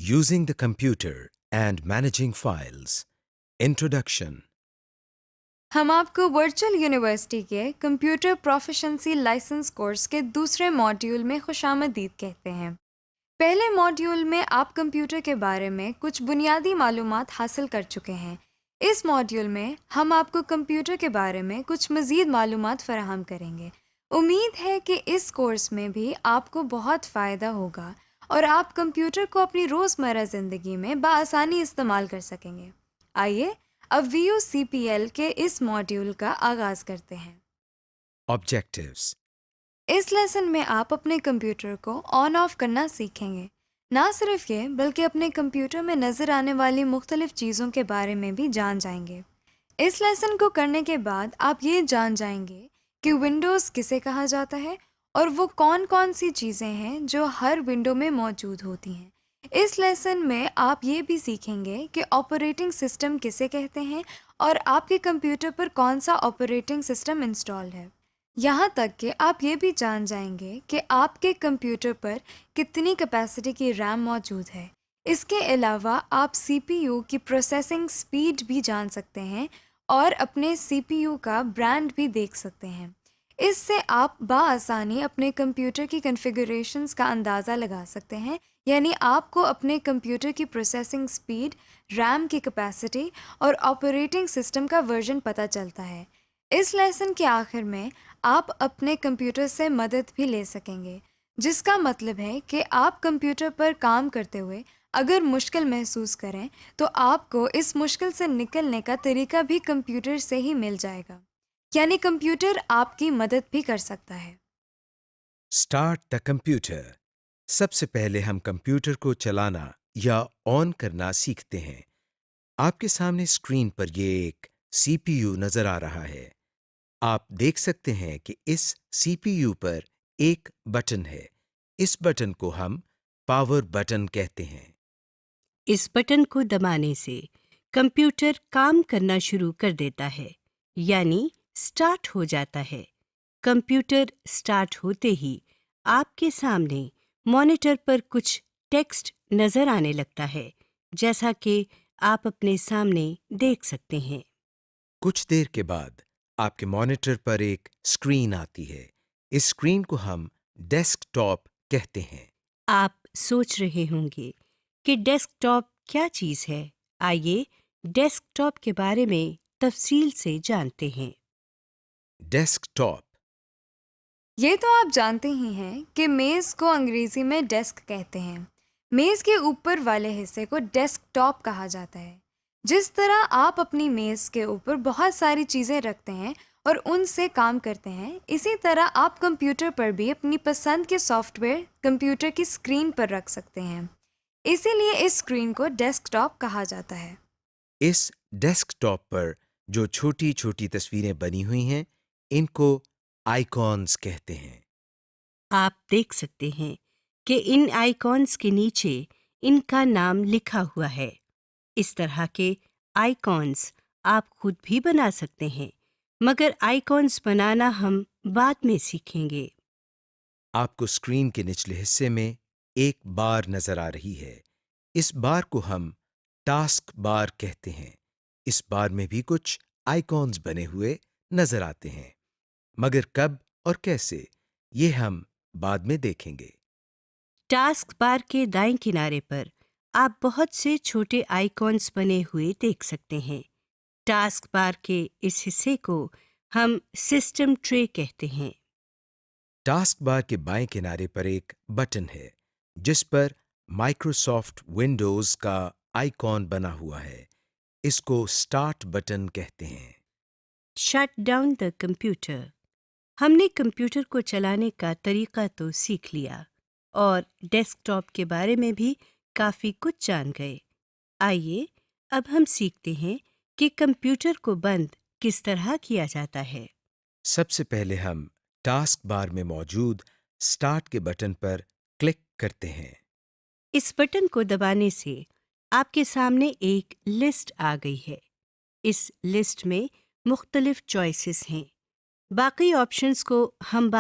Using the computer and managing files. Introduction. ہم آپ کو ورچوئل یونیورسٹی کے کمپیوٹر پروفیشنسی لائسنس کورس کے دوسرے ماڈیول میں خوش آمدید کہتے ہیں۔ پہلے ماڈیول میں آپ کمپیوٹر کے بارے میں کچھ بنیادی معلومات حاصل کر چکے ہیں۔ اس ماڈیول میں ہم آپ کو کمپیوٹر کے بارے میں کچھ مزید معلومات فراہم کریں گے۔ امید ہے کہ اس کورس میں بھی آپ کو بہت فائدہ ہوگا اور آپ کمپیوٹر کو اپنی روزمرہ زندگی میں بآسانی استعمال کر سکیں گے۔ آئیے اب VUCPL کے اس ماڈیول کا آغاز کرتے ہیں۔ Objectives. اس لیسن میں آپ اپنے کمپیوٹر کو آن آف کرنا سیکھیں گے۔ نہ صرف یہ بلکہ اپنے کمپیوٹر میں نظر آنے والی مختلف چیزوں کے بارے میں بھی جان جائیں گے۔ اس لیسن کو کرنے کے بعد آپ یہ جان جائیں گے کہ ونڈوز کسے کہا جاتا ہے اور وہ کون کون سی چیزیں ہیں جو ہر ونڈو میں موجود ہوتی ہیں۔ اس لیسن میں آپ یہ بھی سیکھیں گے کہ آپریٹنگ سسٹم کسے کہتے ہیں اور آپ کے کمپیوٹر پر کون سا آپریٹنگ سسٹم انسٹال ہے۔ یہاں تک کہ آپ یہ بھی جان جائیں گے کہ آپ کے کمپیوٹر پر کتنی کیپیسٹی کی ریم موجود ہے۔ اس کے علاوہ آپ CPU کی پروسیسنگ سپیڈ بھی جان سکتے ہیں اور اپنے CPU کا برانڈ بھی دیکھ سکتے ہیں۔ اس سے آپ بآسانی اپنے کمپیوٹر کی کنفیگریشنز کا اندازہ لگا سکتے ہیں، یعنی آپ کو اپنے کمپیوٹر کی پروسیسنگ سپیڈ، ریم کی کیپیسٹی اور آپریٹنگ سسٹم کا ورژن پتہ چلتا ہے۔ اس لیسن کے آخر میں آپ اپنے کمپیوٹر سے مدد بھی لے سکیں گے، جس کا مطلب ہے کہ آپ کمپیوٹر پر کام کرتے ہوئے اگر مشکل محسوس کریں تو آپ کو اس مشکل سے نکلنے کا طریقہ بھی کمپیوٹر سے ہی مل جائے گا، یعنی کمپیوٹر آپ کی مدد بھی کر سکتا ہے۔ Start the computer. سب سے پہلے ہم کمپیوٹر کو چلانا یا آن کرنا سیکھتے ہیں۔ آپ کے سامنے اسکرین پر یہ ایک CPU نظر آ رہا ہے۔ آپ دیکھ سکتے ہیں کہ اس CPU پر ایک بٹن ہے۔ اس بٹن کو ہم پاور بٹن کہتے ہیں۔ اس بٹن کو دبانے سے کمپیوٹر کام کرنا شروع کر دیتا ہے، یعنی سٹارٹ ہو جاتا ہے۔ کمپیوٹر سٹارٹ ہوتے ہی آپ کے سامنے مانیٹر پر کچھ ٹیکسٹ نظر آنے لگتا ہے، جیسا کہ آپ اپنے سامنے دیکھ سکتے ہیں۔ کچھ دیر کے بعد آپ کے مانیٹر پر ایک اسکرین آتی ہے۔ اس اسکرین کو ہم ڈیسک ٹاپ کہتے ہیں۔ آپ سوچ رہے ہوں گے کہ ڈیسک ٹاپ کیا چیز ہے؟ آئیے ڈیسک ٹاپ کے بارے میں تفصیل سے جانتے ہیں۔ ڈیسک ٹاپ یہ تو آپ جانتے ہی ہیں کہ میز کو انگریزی میں ڈیسک کہتے ہیں۔ میز کے اوپر والے حصے کو ڈیسک ٹاپ کہا جاتا ہے۔ جس طرح آپ اپنی میز کے اوپر بہت ساری چیزیں رکھتے ہیں اور ان سے کام کرتے ہیں، اسی طرح آپ کمپیوٹر پر بھی اپنی پسند کے سافٹ ویئر کمپیوٹر کی اسکرین پر رکھ سکتے ہیں۔ اسی لیے اس اسکرین کو ڈیسک ٹاپ کہا جاتا ہے۔ اس ڈیسک ٹاپ پر جو چھوٹی چھوٹی تصویریں بنی ہوئی ہیں، ان کو آئیکونز کہتے ہیں۔ آپ دیکھ سکتے ہیں کہ ان آئیکونز کے نیچے ان کا نام لکھا ہوا ہے۔ اس طرح کے آئیکونز آپ خود بھی بنا سکتے ہیں، مگر آئیکونز بنانا ہم بعد میں سیکھیں گے۔ آپ کو اسکرین کے نچلے حصے میں ایک بار نظر آ رہی ہے۔ اس بار کو ہم ٹاسک بار کہتے ہیں۔ اس بار میں بھی کچھ آئیکونز بنے ہوئے نظر آتے ہیں، مگر کب اور کیسے یہ ہم بعد میں دیکھیں گے۔ ٹاسک بار کے دائیں کنارے پر آپ بہت سے چھوٹے آئیکونز بنے ہوئے دیکھ سکتے ہیں۔ ٹاسک بار کے اس حصے کو ہم سسٹم ٹرے کہتے ہیں۔ ٹاسک بار کے بائیں کنارے پر ایک بٹن ہے جس پر مائکروسافٹ ونڈوز کا آئیکن بنا ہوا ہے۔ اس کو اسٹارٹ بٹن کہتے ہیں۔ Shut down the computer. ہم نے کمپیوٹر کو چلانے کا طریقہ تو سیکھ لیا اور ڈیسک ٹاپ کے بارے میں بھی کافی کچھ جان گئے۔ آئیے اب ہم سیکھتے ہیں کہ کمپیوٹر کو بند کس طرح کیا جاتا ہے۔ سب سے پہلے ہم ٹاسک بار میں موجود اسٹارٹ کے بٹن پر کلک کرتے ہیں۔ اس بٹن کو دبانے سے آپ کے سامنے ایک لسٹ آ گئی ہے۔ اس لسٹ میں مختلف چوائسز ہیں۔ باقی آپشنز کو ہم